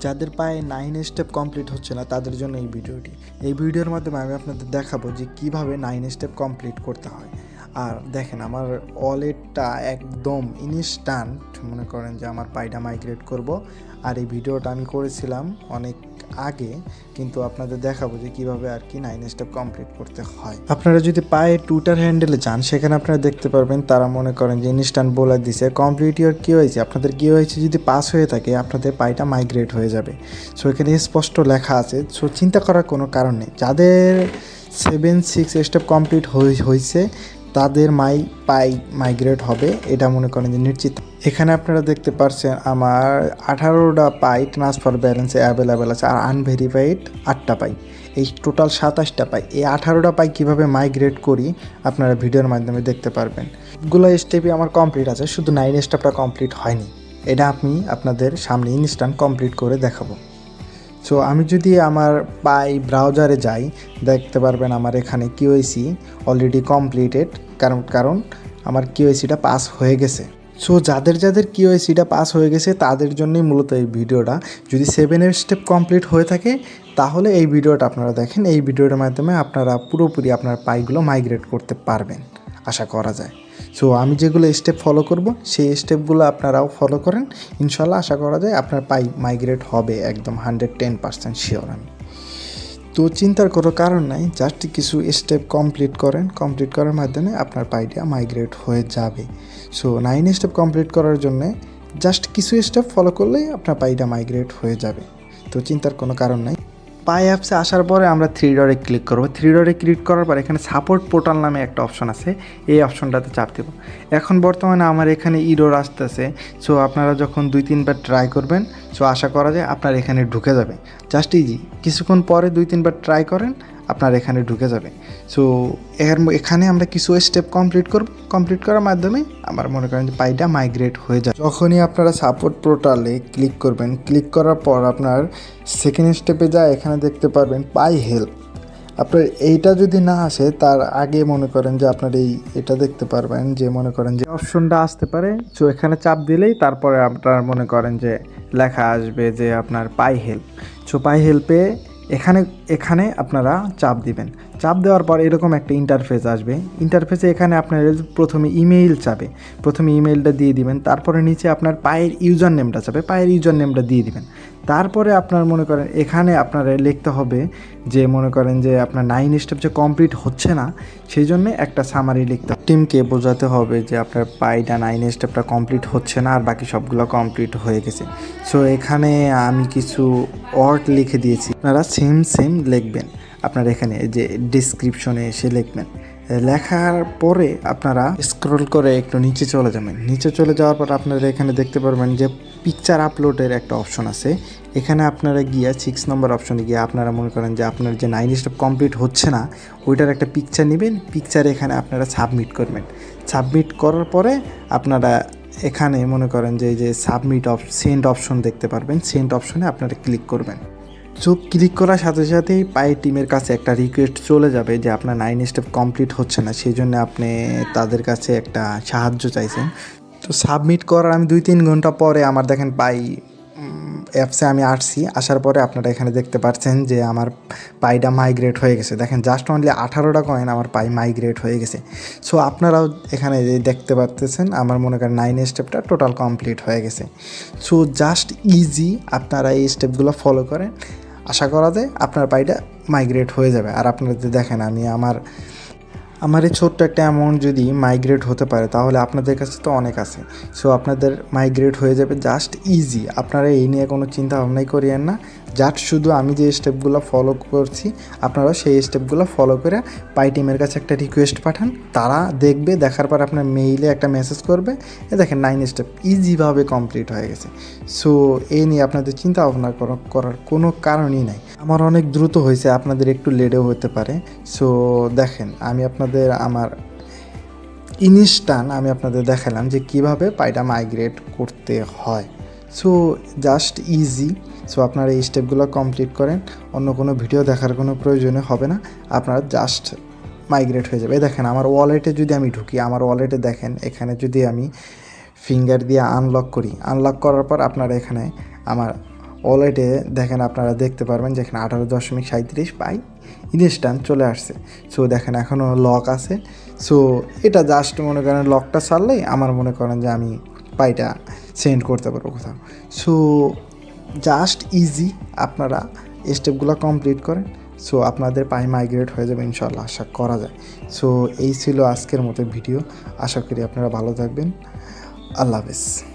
যাদের পায়ে 9 step complete হচ্ছে না তাদের জন্য এই ভিডিওটি। এই ভিডিওর মাধ্যমে আমি আপনাদের দেখাবো যে কিভাবে 9 স্টেপ কমপ্লিট করতে হয়। আর দেখেন আমার ওয়ালেটটা একদম ইনস্ট্যান্ট, মনে করেন যে আমার পায়টা মাইগ্রেট করব। আর এই ভিডিওটা আমি করেছিলাম অনেক আগে, কিন্তু আপনাদের দেখাবো যে কিভাবে আর কি 9 স্টেপ কমপ্লিট করতে হয়। আপনারা যদি পায়ে টুইটার হ্যান্ডেলে যান, সেখানে আপনারা দেখতে পারবেন তারা মনে করেন যে ইনস্ট্যান্ট বলে দিছে কমপ্লিট ইওর কি হয়েছে, আপনাদের কি হয়েছে যদি পাস হয়ে থাকে আপনাদের পায়টা মাইগ্রেট হয়ে যাবে। সো এখানে স্পষ্ট লেখা আছে। সো চিন্তা করার কোনো কারণ নেই। যাদের 7-6 স্টেপ কমপ্লিট হয়েছে তাদের পাই মাইগ্রেট হবে, এটা মনে করেন যে নিশ্চিত। এখানে আপনারা দেখতে পাচ্ছেন আমার 18টা পাই ট্রান্সফার ব্যালেন্সে অ্যাভেলেবেল আছে, আর আনভেরিফাইড 8টা পাই, এই টোটাল 27টা পাই। এই 18টা পাই কীভাবে মাইগ্রেট করি আপনারা ভিডিওর মাধ্যমে দেখতে পারবেন। গুলো স্টেপই আমার কমপ্লিট আছে, শুধু 9 স্টেপটা কমপ্লিট হয়নি। এটা আমি আপনাদের সামনে ইনস্ট্যান্ট কমপ্লিট করে দেখাবো। সো আমি যদি আমার পাই ব্রাউজারে যাই, দেখতে পারবেন আমার এখানে কিউআইসি অলরেডি কমপ্লিটেড, কারণ আমার কিউআইসিটা পাস হয়ে গেছে। সো যাদের কিউআইসিটা পাস হয়ে গেছে তাদের জন্যই মূলত এই ভিডিওটা। যদি 7 স্টেপ কমপ্লিট হয়ে থাকে তাহলে এই ভিডিওটা আপনারা দেখেন। এই ভিডিওটার মাধ্যমে আপনারা পুরোপুরি আপনার পাইগুলো মাইগ্রেট করতে পারবেন আশা করা যায়। সো আমি যেগুলো স্টেপ ফলো করব সেই স্টেপগুলো আপনারাও ফলো করেন, ইনশাল্লাহ আশা করা যায় আপনার পাই মাইগ্রেট হবে, একদম 110% শিওর আমি। তো চিন্তার কোনো কারণ নাই, জাস্ট কিছু স্টেপ কমপ্লিট করার মাধ্যমে আপনার পাইটা মাইগ্রেট হয়ে যাবে। সো 9 স্টেপ কমপ্লিট করার জন্যে জাস্ট কিছু স্টেপ ফলো করলেই আপনার পাইটা মাইগ্রেট হয়ে যাবে। তো চিন্তার কোনো কারণ নাই। পাই অ্যাপসে আসার পরে আমরা 3 ডটে ক্লিক করব। 3 ডটে ক্লিক করার পর এখানে সাপোর্ট পোর্টাল নামে একটা অপশন আছে, এই অপশনটাতে চাপ দেব। এখন বর্তমানে আমার এখানে ইরর আসতেছে। সো আপনারা যখন 2-3বার ট্রাই করবেন, সো আশা করা যায় আপনার এখানে ঢুকে যাবে। জাস্ট ইজি, কিছুক্ষণ পরে 2-3বার ট্রাই করেন, আপনার এখানে ঢুকে যাবে। সো এখানে আমরা কিছু স্টেপ কমপ্লিট করার মাধ্যমে আমার মনে করেন যে পাইটা মাইগ্রেট হয়ে যায়। যখনই আপনারা সাপোর্ট পোর্টালে ক্লিক করবেন, ক্লিক করার পর আপনার সেকেন্ড স্টেপে যায় এখানে দেখতে পারবেন পাই হেল্প। আপনার এইটা যদি না আসে তার আগে মনে করেন যে আপনার এটা দেখতে পারবেন যে মনে করেন যে অপশনটা আসতে পারে। সো এখানে চাপ দিলেই তারপরে আপনার মনে করেন যে লেখা আসবে যে আপনার পাই হেল্প। সো পাই হেল্পে এখানে আপনারা চাপ দিবেন। চাপ দেওয়ার পর এরকম একটা ইন্টারফেস আসবে। ইন্টারফেসে এখানে আপনার প্রথমে ইমেইল চাবে, প্রথমে ইমেইলটা দিয়ে দিবেন। তারপরে নিচে আপনার পায়ের ইউজার নেমটা চাবে, পায়ের ইউজার নেমটা দিয়ে দিবেন। তারপরে আপনার মনে করেন এখানে আপনারা লিখতে হবে যে মনে করেন যে আপনার 9 স্টেপ যে কমপ্লিট হচ্ছে না, সেই জন্য একটা সামারি লিখতে হবে। টিমকে বোঝাতে হবে যে আপনার পাইটা 9 স্টেপটা কমপ্লিট হচ্ছে না আর বাকি সবগুলো কমপ্লিট হয়ে গেছে। সো এখানে আমি কিছু ওয়ার্ড লিখে দিয়েছি, আপনারা সেম লিখবেন। আপনার এখানে যে ডেসক্রিপশনে এসে লিখবেন। লেখার পরে আপনারা স্ক্রল করে একটু নিচে চলে যাবেন। নিচে চলে যাওয়ার পর আপনারা এখানে দেখতে পারবেন যে পিকচার আপলোডের একটা অপশন আছে। এখানে আপনারা গিয়ে 6 নম্বর অপশনে গিয়ে আপনারা মনে করেন যে আপনার যে 9 স্টেপ কমপ্লিট হচ্ছে না ওইটার একটা পিকচার নেবেন। পিকচার এখানে আপনারা সাবমিট করবেন। সাবমিট করার পরে আপনারা এখানে মনে করেন যে এই যে সেন্ড অপশন দেখতে পারবেন, সেন্ড অপশনে আপনারা ক্লিক করবেন। সো ক্লিক করার সাথে সাথেই পাই টিমের কাছে একটা রিকোয়েস্ট চলে যাবে যে আপনার 9 স্টেপ কমপ্লিট হচ্ছে না, সেই জন্য আপনি তাদের কাছে একটা সাহায্য চাইছেন। তো সাবমিট করার আমি 2-3 ঘন্টা পরে আমার দেখেন পাই অ্যাপসে আমি আসার পরে আপনারা এখানে দেখতে পাচ্ছেন যে আমার পাইটা মাইগ্রেট হয়ে গেছে। দেখেন জাস্ট অনলি 18টা কয়েন আমার পাই মাইগ্রেট হয়ে গেছে। সো আপনারাও এখানে দেখতে পাচ্ছেন আমার মনে করেন 9 স্টেপটা টোটাল কমপ্লিট হয়ে গেছে। সো জাস্ট ইজি, আপনারা এই স্টেপগুলো ফলো করেন, আশা করা যায় আপনার পাইটা মাইগ্রেট হয়ে যাবে। আর আপনারা যদি দেখেন আমি আমার এই ছোট্ট একটা অ্যামাউন্ট যদি মাইগ্রেট হতে পারে তাহলে আপনাদের কাছে তো অনেক আছে। সো আপনাদের মাইগ্রেট হয়ে যাবে জাস্ট ইজি। আপনারা এই নিয়ে কোনো চিন্তা ভাবনাই করিয়েন না, জাস্ট শুধু আমি যে স্টেপগুলো ফলো করছি আপনারাও সেই স্টেপগুলো ফলো করে পাই টিমের কাছে একটা রিকোয়েস্ট পাঠান। তারা দেখবে, দেখার পর আপনার মেইলে একটা মেসেজ করবে, দেখেন 9 স্টেপ ইজিভাবে কমপ্লিট হয়ে গেছে। সো এই নিয়ে আপনাদের চিন্তা ভাবনা করার কোনো কারণই নাই। আমার অনেক দ্রুত হয়েছে, আপনাদের একটু লেটেও হতে পারে। সো দেখেন আমি আমার আমি আপনাদের দেখালাম যে কিভাবে পাইটা মাইগ্রেট করতে হয়। So just easy. সো আপনারা এই স্টেপগুলো কমপ্লিট করেন, অন্য কোনো ভিডিও দেখার কোনো প্রয়োজনে হবে না, আপনারা জাস্ট মাইগ্রেট হয়ে যাবে। দেখেন আমার ওয়ালেটে যদি আমি ঢুকি, আমার ওয়ালেটে দেখেন এখানে যদি আমি ফিঙ্গার দিয়ে আনলক করি, আনলক করার পর আপনারা এখানে আমার ওয়ালেটে দেখেন আপনারা দেখতে পারবেন যেখানে 18.37 পাই ইনস্ট্যান্ট চলে আসছে। সো দেখেন এখনও লক আছে। সো এটা জাস্ট মনে করেন লকটা ছাড়লেই আমার মনে করেন যে আমি পাইটা সেন্ড করতে পারবো কোথাও। সো জাস্ট ইজি, আপনারা স্টেপগুলো কমপ্লিট করেন। সো আপনাদের পাই মাইগ্রেট হয়ে যাবে ইনশাল্লাহ, আশা করা যায়। সো এই ছিল আজকের মতো ভিডিও। আশা করি আপনারা ভালো থাকবেন। আল্লাহ হাফেজ।